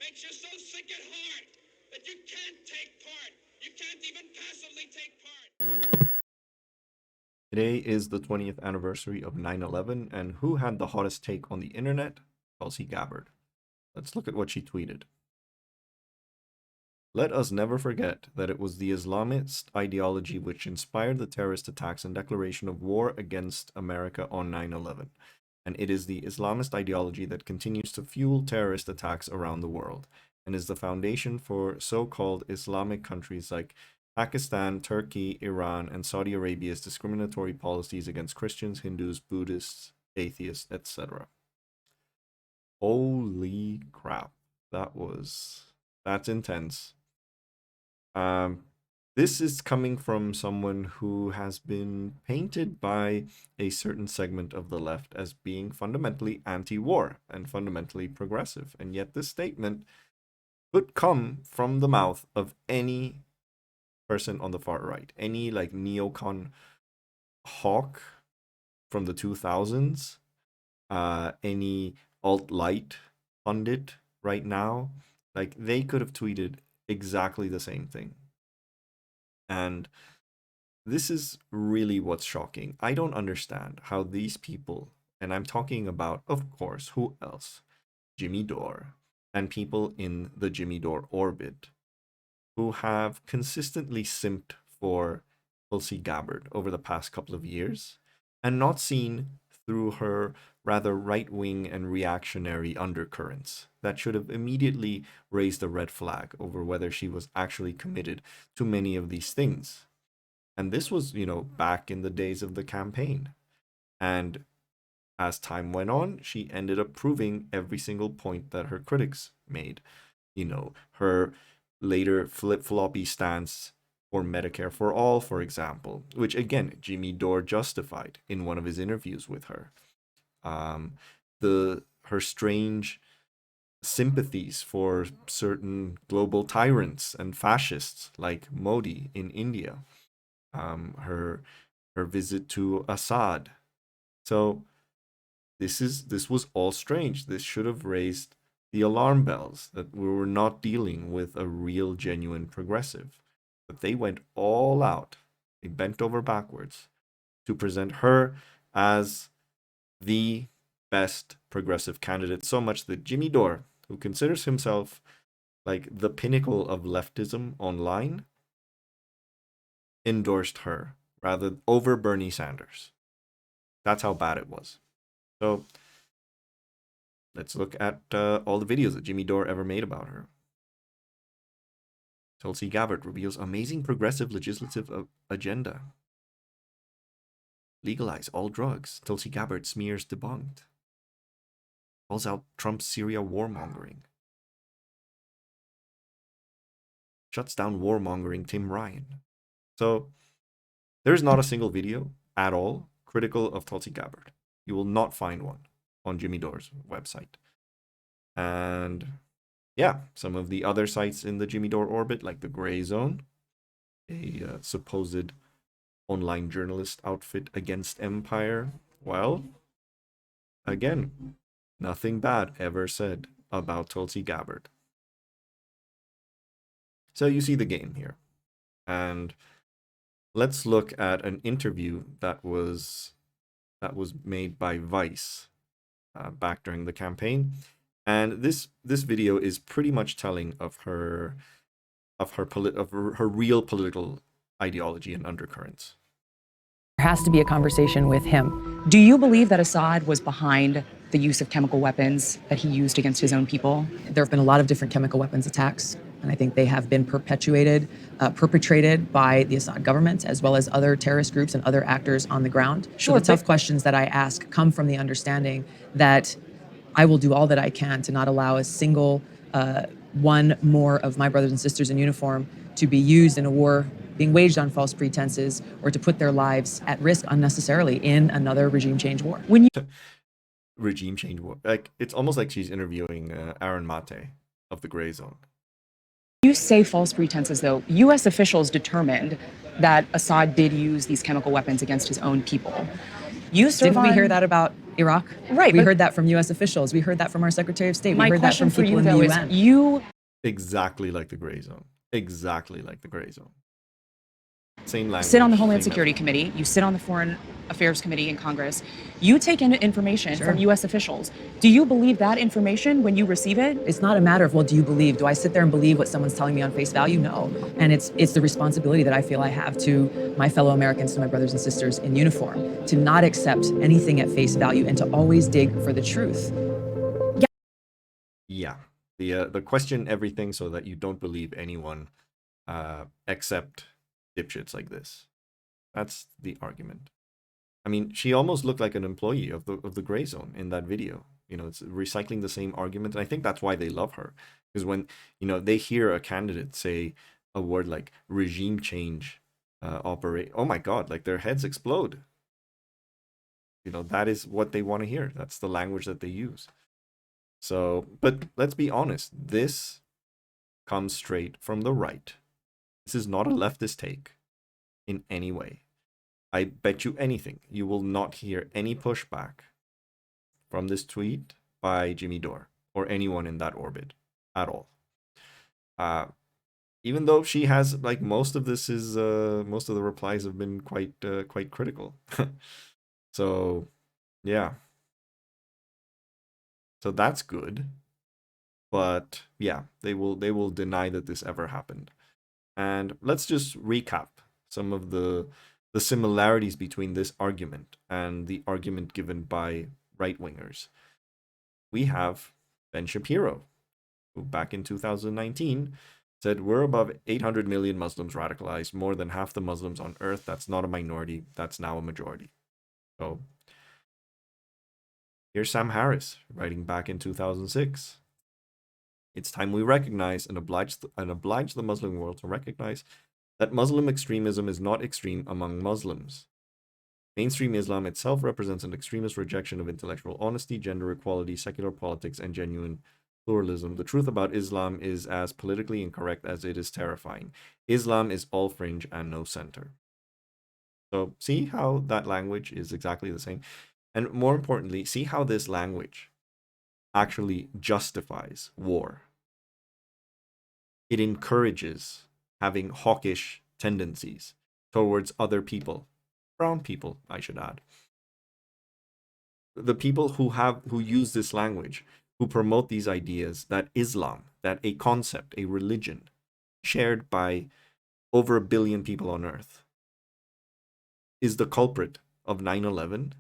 makes you so sick at heart that you can't take part. You can't even passively take part. Today is the 20th anniversary of 9/11, and who had the hottest take on the internet? Tulsi Gabbard. Let's look at what she tweeted. Let us never forget that it was the Islamist ideology which inspired the terrorist attacks and declaration of war against America on 9/11. And it is the Islamist ideology that continues to fuel terrorist attacks around the world and is the foundation for so-called Islamic countries like Pakistan, Turkey, Iran, and Saudi Arabia's discriminatory policies against Christians, Hindus, Buddhists, atheists, etc. Holy crap. That's intense. This is coming from someone who has been painted by a certain segment of the left as being fundamentally anti-war and fundamentally progressive. And yet this statement could come from the mouth of any person on the far right, any like neocon hawk from the 2000s, any alt-light pundit right now. Like, they could have tweeted exactly the same thing. And this is really what's shocking. I don't understand how these people, and I'm talking about, of course, who else? Jimmy Dore and people in the Jimmy Dore orbit who have consistently simped for Tulsi Gabbard over the past couple of years and not seen through her rather right-wing and reactionary undercurrents that should have immediately raised a red flag over whether she was actually committed to many of these things. And this was, back in the days of the campaign. And as time went on, she ended up proving every single point that her critics made. Her later flip-floppy stance for Medicare for All, for example, which again, Jimmy Dore justified in one of his interviews with her. Her strange sympathies for certain global tyrants and fascists like Modi in India. Her visit to Assad. So this was all strange. This should have raised the alarm bells that we were not dealing with a real, genuine progressive. But they went all out. They bent over backwards to present her as the best progressive candidate, so much that Jimmy Dore, who considers himself like the pinnacle of leftism online, endorsed her rather over Bernie Sanders. That's how bad it was. So let's look at all the videos that Jimmy Dore ever made about her. Tulsi Gabbard reveals amazing progressive legislative agenda. Legalize all drugs. Tulsi Gabbard smears debunked. Calls out Trump's Syria warmongering. Shuts down warmongering Tim Ryan. So there's not a single video at all critical of Tulsi Gabbard. You will not find one on Jimmy Dore's website. And yeah, some of the other sites in the Jimmy Dore orbit, like the Gray Zone, a supposed online journalist outfit against Empire. Well, again, nothing bad ever said about Tulsi Gabbard. So you see the game here. And let's look at an interview that was made by Vice back during the campaign. And this video is pretty much telling of her real political ideology and undercurrents. There has to be a conversation with him. Do you believe that Assad was behind the use of chemical weapons that he used against his own people? There have been a lot of different chemical weapons attacks, and I think they have been perpetrated by the Assad government, as well as other terrorist groups and other actors on the ground. Sure, so the tough questions that I ask come from the understanding that I will do all that I can to not allow a single one more of my brothers and sisters in uniform to be used in a war being waged on false pretenses or to put their lives at risk unnecessarily in another regime change war. Regime change war. Like, it's almost like she's interviewing Aaron Mate of the Gray Zone. You say false pretenses, though. U.S. officials determined that Assad did use these chemical weapons against his own people. Didn't we hear that about Iraq. Right, We but- heard that from U.S. officials. We heard that from our Secretary of State. My We heard that question from for people you, in though, the is UN. you Exactly like the gray zone. Exactly like the gray zone. Same language. sit on the Homeland same Security everything. Committee. You sit on the Foreign Affairs Committee in Congress. You take in information from U.S. officials. Do you believe that information when you receive it? It's not a matter of, well, do you believe? Do I sit there and believe what someone's telling me on face value? No. And it's the responsibility that I feel I have to my fellow Americans, to my brothers and sisters in uniform, to not accept anything at face value and to always dig for the truth. Yeah. The question everything so that you don't believe anyone except dipshits like this. That's the argument. I mean, she almost looked like an employee of the gray zone in that video. You know, it's recycling the same argument, and I think that's why they love her. Because when, you know, they hear a candidate say a word like regime change, operate, oh my God, like their heads explode. You know, that is what they want to hear. That's the language that they use. So, but let's be honest, this comes straight from the right. This is not a leftist take in any way. I bet you anything, you will not hear any pushback from this tweet by Jimmy Dore or anyone in that orbit at all. Even though she has, like, most of this is most of the replies have been quite critical. So yeah, so that's good. But yeah, they will deny that this ever happened. And let's just recap some of the similarities between this argument and the argument given by right-wingers. We have Ben Shapiro, who back in 2019 said, we're above 800 million Muslims radicalized, more than half the Muslims on earth. That's not a minority, that's now a majority. So here's Sam Harris writing back in 2006. It's time we recognize and oblige the Muslim world to recognize that Muslim extremism is not extreme among Muslims. Mainstream Islam itself represents an extremist rejection of intellectual honesty, gender equality, secular politics, and genuine pluralism. The truth about Islam is as politically incorrect as it is terrifying. Islam is all fringe and no center. So see how that language is exactly the same? And more importantly, see how this language actually justifies war. It encourages having hawkish tendencies towards other people, brown people, I should add. The people who use this language, who promote these ideas that Islam, that a concept, a religion shared by over 1 billion people on earth, is the culprit of 9/11,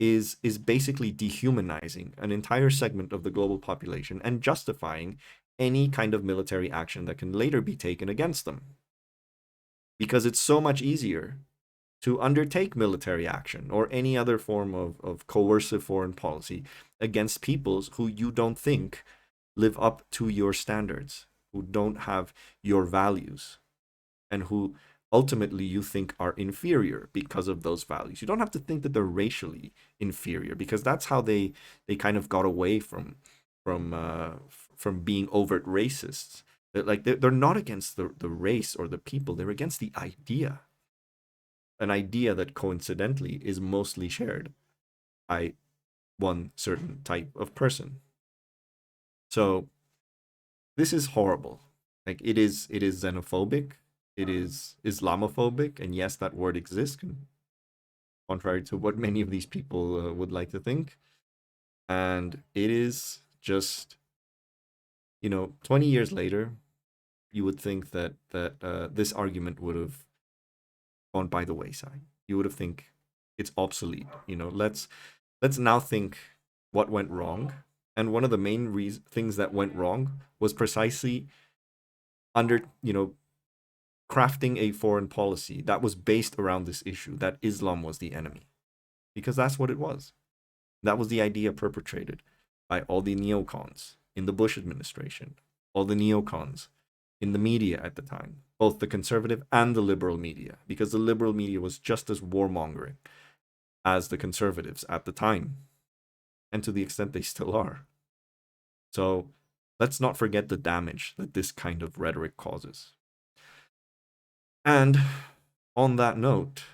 is basically dehumanizing an entire segment of the global population and justifying any kind of military action that can later be taken against them. Because it's so much easier to undertake military action or any other form of coercive foreign policy against peoples who you don't think live up to your standards, who don't have your values, and who ultimately you think are inferior because of those values. You don't have to think that they're racially inferior, because that's how they kind of got away from being overt racists. They're not against the race or the people, they're against the idea. An idea that coincidentally is mostly shared by one certain type of person. So this is horrible. Like, it is xenophobic, it is Islamophobic, and yes, that word exists, contrary to what many of these people would like to think. And it is just, 20 years later, you would think that this argument would have gone by the wayside. You would have think it's obsolete. Let's now think what went wrong. And one of the main things that went wrong was precisely under, crafting a foreign policy that was based around this issue, that Islam was the enemy. Because that's what it was. That was the idea perpetrated by all the neocons in the Bush administration, all the neocons in the media at the time, both the conservative and the liberal media, because the liberal media was just as warmongering as the conservatives at the time, and to the extent they still are. So let's not forget the damage that this kind of rhetoric causes. And on that note,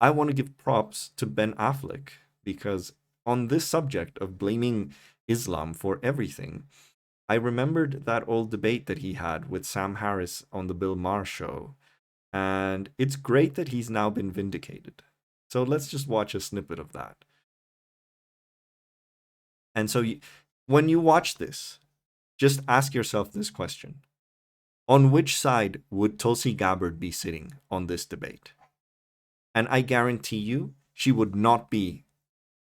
I want to give props to Ben Affleck, because on this subject of blaming Islam for everything, I remembered that old debate that he had with Sam Harris on the Bill Maher show, and it's great that he's now been vindicated. So let's just watch a snippet of that. And so when you watch this, just ask yourself this question. On which side would Tulsi Gabbard be sitting on this debate? And I guarantee you, she would not be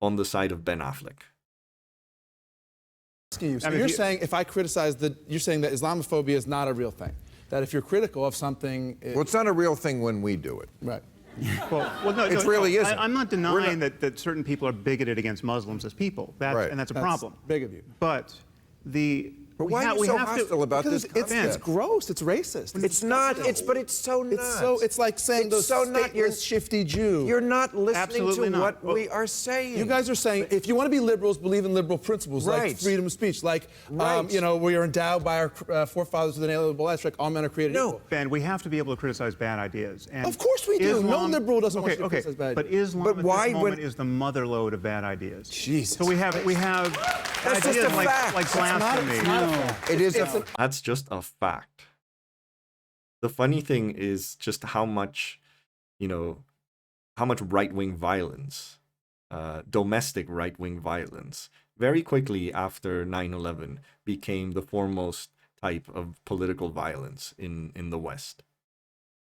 on the side of Ben Affleck. So you're saying if I criticize you're saying that Islamophobia is not a real thing. That if you're critical of something... Well, it's not a real thing when we do it. Right. Well, no, it really isn't. I'm not denying that certain people are bigoted against Muslims as people. And that's a problem. Big of you. But why are you so hostile about this concept? It's gross. It's racist. It's not. But it's so nuts. It's like saying those stateless, shifty Jew. You're not listening to what we are saying. You guys are saying if you want to be liberals, believe in liberal principles like freedom of speech, like we are endowed by our forefathers with an inalienable rights, like all men are created equal. Ben, we have to be able to criticize bad ideas. And of course we do. No liberal doesn't want to criticize bad ideas. But Islam at this moment is the motherlode of bad ideas. Jesus. So we have That's ideas just a fact. like blasphemy. It is That's just a fact. The funny thing is just how much right-wing violence, domestic right-wing violence, very quickly after 9/11 became the foremost type of political violence in the West.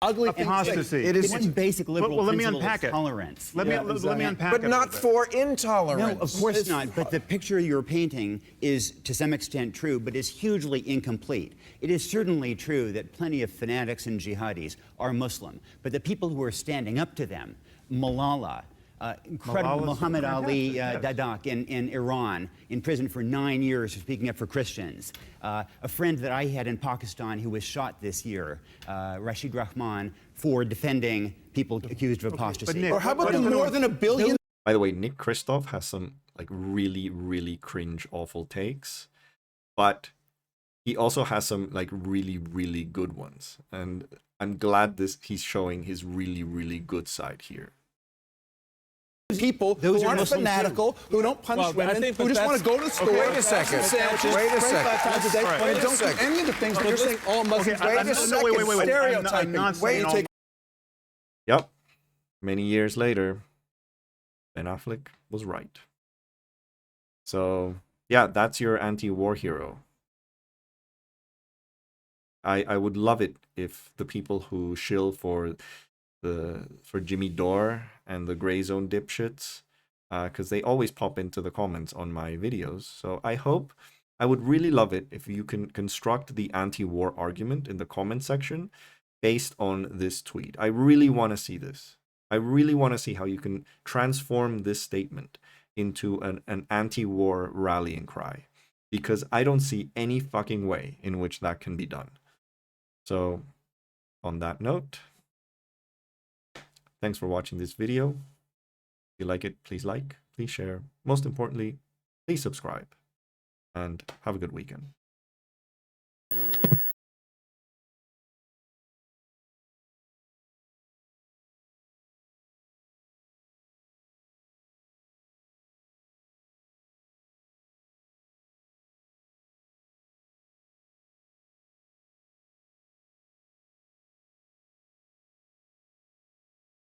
Ugly apostasy. It is one basic liberal let me principle unpack is it. tolerance. Let me unpack it. But not for intolerance. No, of course not. But the picture you're painting is, to some extent, true, but is hugely incomplete. It is certainly true that plenty of fanatics and jihadis are Muslim, but the people who are standing up to them, Malala, incredible Muhammad Ali Dadak in Iran, in prison for 9 years for speaking up for Christians. A friend that I had in Pakistan who was shot this year, Rashid Rahman, for defending people accused of apostasy. Or how about the more than 1 billion? By the way, Nick Kristof has some really, really cringe, awful takes, but he also has some really, really good ones. And I'm glad he's showing his really, really good side here. People who aren't fanatical, who don't punch women, who just want to go to the store, wait a second. Wait a second. and don't do any of the things that you're saying all Muslims wait a second. Stereotyping. Yep. Many years later, Ben Affleck was right. So, yeah, that's your anti-war hero. I would love it if the people who shill for Jimmy Dore and the Gray Zone dipshits, because they always pop into the comments on my videos. So I would really love it if you can construct the anti-war argument in the comment section based on this tweet. I really want to see this. I really want to see how you can transform this statement into an anti-war rallying cry, because I don't see any fucking way in which that can be done. So, on that note, thanks for watching this video. If you like it, please like, please share. Most importantly, please subscribe. And have a good weekend.